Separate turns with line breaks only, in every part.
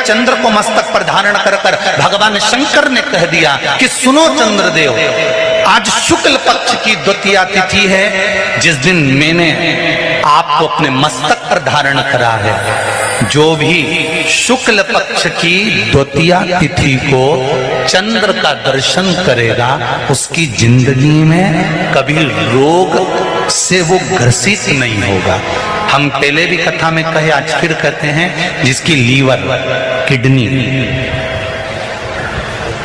चंद्र को मस्तक पर धारण कर कर भगवान शंकर ने कह दिया कि सुनो चंद्रदेव, आज शुक्ल पक्ष की द्वितीया तिथि है, जिस दिन मैंने आपको अपने मस्तक पर धारण करा है। जो भी शुक्ल पक्ष की द्वितीया तिथि को चंद्र का दर्शन करेगा, उसकी जिंदगी में कभी रोग से वो ग्रसित नहीं होगा। हम पहले भी कथा में कहे, आज फिर कहते हैं, जिसकी लीवर, किडनी,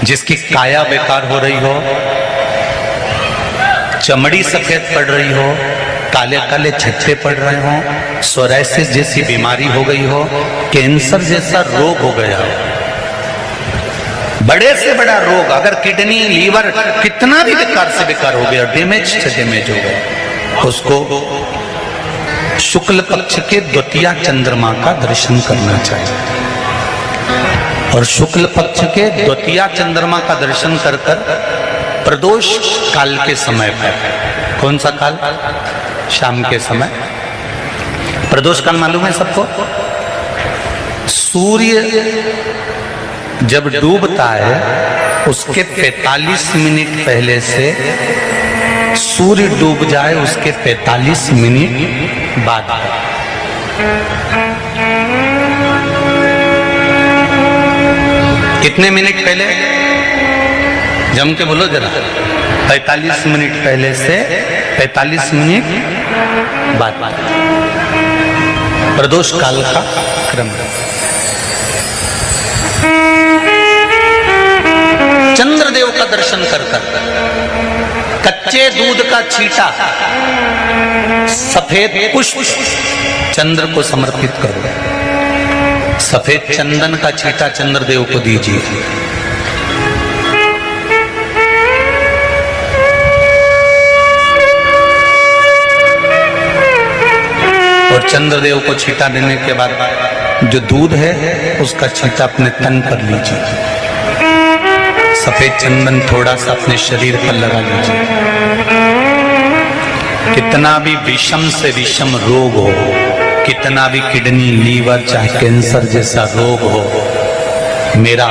जिसकी काया बेकार हो रही हो, चमड़ी सफेद पड़ रही हो, काले काले छट्टे पड़ रहे हो, सोराइसिस जैसी बीमारी हो गई हो, कैंसर जैसा रोग हो गया हो, बड़े से बड़ा रोग, अगर किडनी, लीवर कितना भी बेकार से बेकार हो गया, डैमेज से डैमेज हो गया, उसको शुक्ल पक्ष के द्वितीया चंद्रमा का दर्शन करना चाहिए। और शुक्ल पक्ष के द्वितीया चंद्रमा का दर्शन कर कर प्रदोष काल के समय पर, कौन सा काल? शाम के समय। प्रदोष काल मालूम है सबको? सूर्य जब डूबता है उसके 45 मिनट पहले से, सूर्य डूब जाए उसके 45 मिनट बाद। कितने मिनट पहले? जम के बोलो जरा। 45 मिनट पहले से 45 मिनट बाद प्रदोष काल का क्रम। चंद्रदेव का दर्शन कर कच्चे दूध का छींटा, सफेद पुष्प चंद्र को समर्पित करो। सफेद चंदन का छींटा चंद्रदेव को दीजिए। और चंद्रदेव को छींटा देने के बाद जो दूध है उसका छींटा अपने तन पर लीजिए। सफेद चंदन थोड़ा सा अपने शरीर पर लगा लीजिए। कितना भी विषम से विषम रोग हो, कितना भी किडनी, लीवर, चाहे कैंसर जैसा रोग हो, मेरा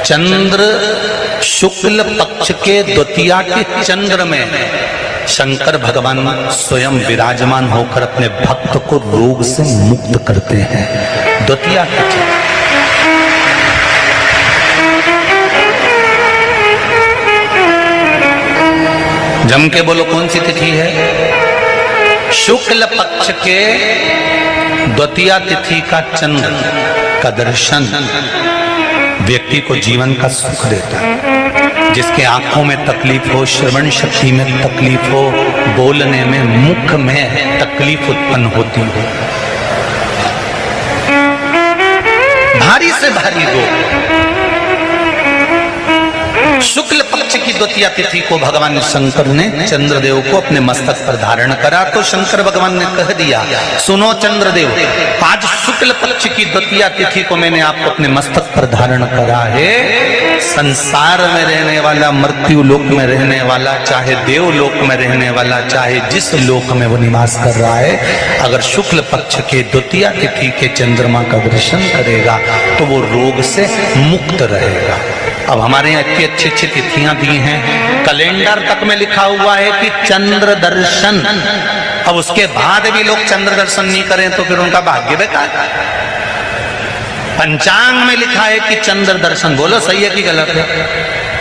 चंद्र शुक्ल पक्ष के द्वितीया के चंद्र में शंकर भगवान स्वयं विराजमान होकर अपने भक्त को रोग से मुक्त करते हैं। द्वितीया के चंद्र। जम के बोलो कौन सी तिथि है? शुक्ल पक्ष के द्वितीया तिथि का चंद्र का दर्शन व्यक्ति को जीवन का सुख देता है। जिसके आंखों में तकलीफ हो, श्रवण शक्ति में तकलीफ हो, बोलने में, मुख में तकलीफ उत्पन्न होती हो, भारी से भारी रोग, शुक्ल पक्ष की द्वितीया तिथि को भगवान शंकर ने चंद्रदेव को अपने मस्तक पर धारण करा। तो शंकर भगवान ने कह दिया, सुनो चंद्रदेव, आज शुक्ल पक्ष की द्वितीया तिथि को मैंने आपको अपने मस्तक पर धारण करा है। संसार में रहने वाला, मृत्यु लोक में रहने वाला, चाहे देवलोक में रहने वाला, चाहे जिस लोक में वो निवास कर रहा है, अगर शुक्ल पक्ष के द्वितीया तिथि के चंद्रमा का दर्शन करेगा तो वो रोग से मुक्त रहेगा। अब हमारे यहाँ इतनी अच्छी अच्छी तिथियां दी हैं, कैलेंडर तक में लिखा हुआ है कि चंद्र दर्शन। अब उसके बाद भी लोग चंद्र दर्शन नहीं करें तो फिर उनका भाग्य बेकार। पंचांग में लिखा है कि चंद्र दर्शन, बोलो सही है कि गलत है?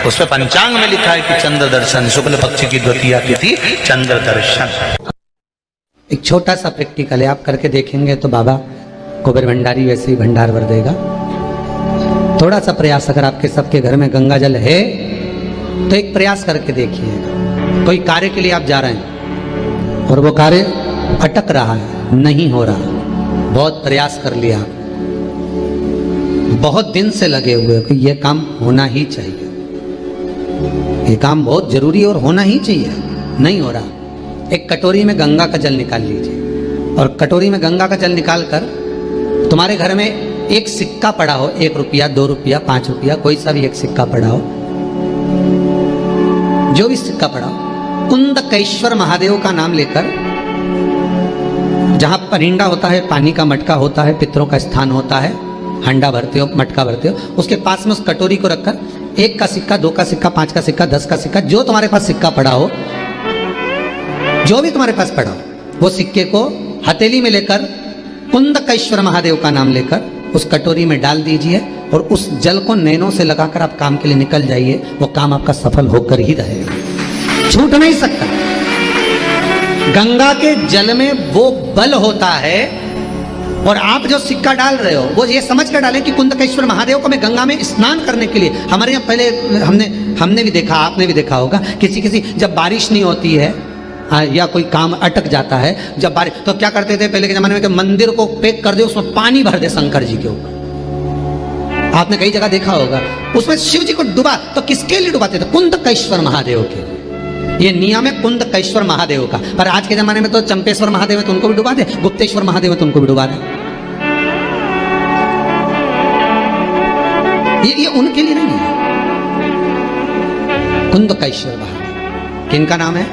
उस पर पंचांग में लिखा है कि चंद्र दर्शन, शुक्ल पक्ष की द्वितीया तिथि चंद्र दर्शन।
एक छोटा सा प्रैक्टिकल है, आप करके देखेंगे तो बाबा कुबेर भंडारी वैसे ही भंडार भर देगा। थोड़ा सा प्रयास, अगर आपके सबके घर में गंगा जल है तो एक प्रयास करके देखिएगा। कोई कार्य के लिए आप जा रहे हैं और वो कार्य अटक रहा है, नहीं हो रहा, बहुत प्रयास कर लिया, बहुत दिन से लगे हुए कि ये काम होना ही चाहिए, ये काम बहुत जरूरी और होना ही चाहिए, नहीं हो रहा। एक कटोरी में गंगा का जल निकाल लीजिए और कटोरी में गंगा का जल निकाल कर तुम्हारे घर में एक सिक्का पड़ा हो, 1 रुपया, 2 रुपया, 5 रुपया, कोई सा भी एक सिक्का पड़ा हो, जो भी सिक्का पड़ा हो, कुंदकेश्वर महादेव का नाम लेकर, जहां परिंदा होता है, पानी का मटका होता है, पितरों का स्थान होता है, हंडा भरते हो, मटका भरते हो, उसके पास में उस कटोरी को रखकर 1 का सिक्का, 2 का सिक्का, 5 का सिक्का, 10 का सिक्का, जो तुम्हारे पास सिक्का पड़ा हो, जो भी तुम्हारे पास पड़ा हो, वो सिक्के को हथेली में लेकर कुंदकेश्वर महादेव का नाम लेकर उस कटोरी में डाल दीजिए और उस जल को नैनों से लगाकर आप काम के लिए निकल जाइए। वो काम आपका सफल होकर ही रहेगा, छूट नहीं सकता। गंगा के जल में वो बल होता है, और आप जो सिक्का डाल रहे हो वो ये समझ कर डालें कि कुंदकेश्वर महादेव को मैं गंगा में स्नान करने के लिए। हमारे यहाँ पहले हमने भी देखा, आपने भी देखा होगा, किसी जब बारिश नहीं होती है या कोई काम अटक जाता है, जब बारिश, तो क्या करते थे पहले के जमाने में कि मंदिर को पैक कर दे, उसमें पानी भर दे शंकर जी के ऊपर। आपने कई जगह देखा होगा, उसमें शिव जी को डुबा, तो किसके लिए डुबाते थे? कुंदकेश्वर महादेव के लिए। ये नियम है कुंदकेश्वर महादेव का। पर आज के जमाने में तो चंपेश्वर महादेव है तो उनको भी डुबा दे, गुप्तेश्वर महादेव है तो उनको भी डुबा दे। ये उनके लिए नहीं है। कुंदकेश्वर महादेव किनका नाम है?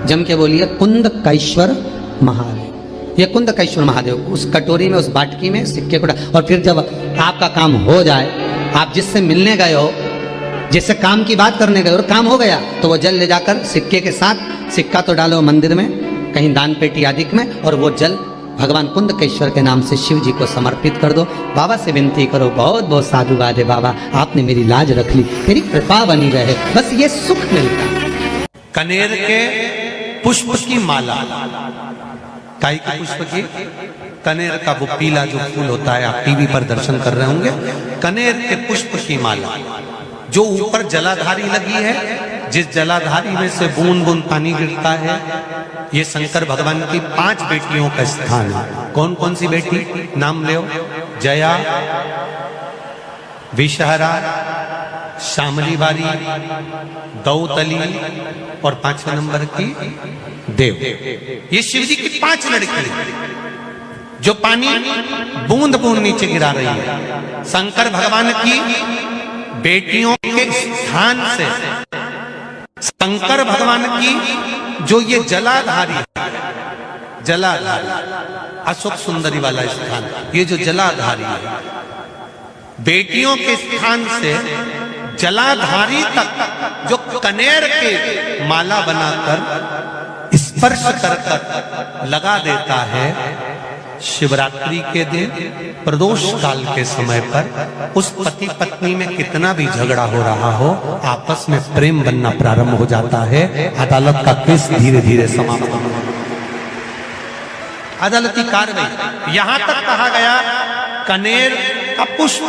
जम के बोलिए, कुंदकेश्वर महादेव। ये कुंदकेश्वर महादेव उस कटोरी में, उस बाटकी में सिक्के को डाल, और फिर जब आपका काम हो जाए, आप जिससे मिलने गए हो, जिससे काम की बात करने गए और काम हो गया, तो वो जल ले जाकर सिक्के के साथ, सिक्का तो डालो मंदिर में, कहीं दान पेटी आदि में, और वो जल भगवान कुंदकेश्वर के नाम से शिव जी को समर्पित कर दो। बाबा से विनती करो, बहुत बहुत साधुवाद है बाबा, आपने मेरी लाज रख ली, मेरी कृपा बनी रहे, बस ये सुख मिलता है।
कनेर के पुष्प की माला, काई के पुष्प की? कनेर का वो पीला जो फूल होता है, आप टीवी पर दर्शन कर रहे होंगे। कनेर के पुष्प की माला जो ऊपर जलाधारी लगी है, जिस जलाधारी में से बूंद बूंद पानी गिरता है, ये शंकर भगवान की 5 बेटियों का स्थान है। कौन कौन सी बेटी? नाम ले, जया, विषहरा, श्यामली बारी, गौतली, और 5वें नंबर की देव। ये शिव जी की 5 लड़की जो पानी बूंद बूंद नीचे गिरा रही है। शंकर भगवान की बेटियों के स्थान से, शंकर भगवान की जो ये जलाधारी, जलाधारी अशोक सुंदरी वाला स्थान, ये जो जलाधारी है, बेटियों के स्थान से जलाधारी तक जो कनेर के माला बनाकर स्पर्श कर लगा देता है, शिवरात्रि के दिन, प्रदोष काल के समय पर, उस पति पत्नी में कितना भी झगड़ा हो रहा हो, आपस में प्रेम बनना प्रारंभ हो जाता है। अदालत का केस धीरे धीरे समाप्त हो, अदालती कार्रवाई। यहां तक कहा गया कनेर का पुष्प,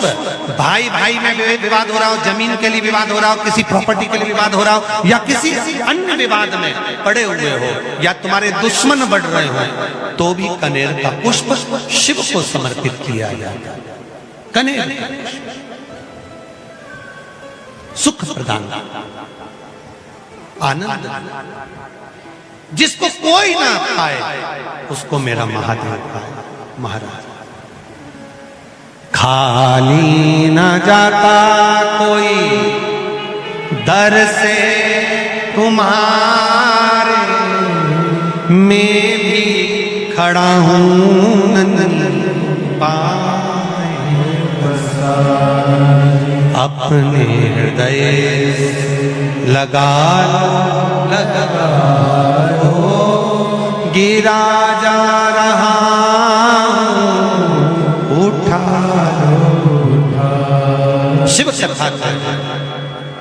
भाई भाई में विवाद हो रहा हो, जमीन के लिए विवाद हो रहा हो, किसी प्रॉपर्टी के लिए विवाद हो रहा हो, या किसी अन्य विवाद में पड़े हुए हो, या तुम्हारे दुश्मन बढ़ रहे हो, तो भी कनेर का पुष्प शिव को समर्पित किया जाता है। कनेर सुख प्रदान, आनंद, जिसको कोई ना पाए उसको मेरा महादेव पाए। महाराज, खाली न जाता कोई दर से तुम्हारे, मैं भी खड़ा हूँ नंदन पाए, अपने हृदय लगा लो, गिरा जा रहा उठा लो। शिव कथा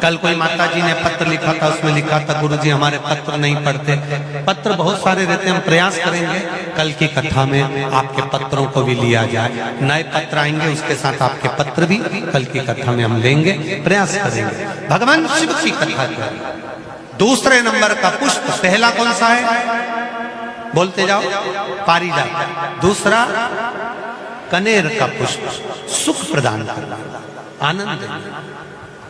कल कोई माता जी ने पत्र लिखा था, उसमें लिखा था, गुरुजी हमारे पत्र नहीं पढ़ते। पत्र बहुत सारे रहते हैं, हम प्रयास करेंगे कल की कथा में आपके पत्रों को भी लिया जाए। नए पत्र आएंगे, उसके साथ आपके पत्र भी कल की कथा में हम लेंगे, प्रयास करेंगे। भगवान शिव की कथा करें। दूसरे नंबर का पुष्प, पहला कौन सा है? बोलते जाओ, पारिजात। दूसरा कनेर का पुष्प, सुख प्रदान करना, आनंद,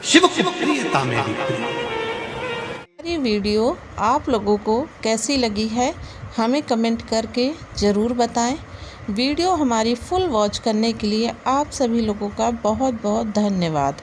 शिव की प्रियता मेरी प्रिय।
हमारी वीडियो आप लोगों को कैसी लगी है हमें कमेंट करके ज़रूर बताएं। वीडियो हमारी फुल वॉच करने के लिए आप सभी लोगों का बहुत बहुत धन्यवाद।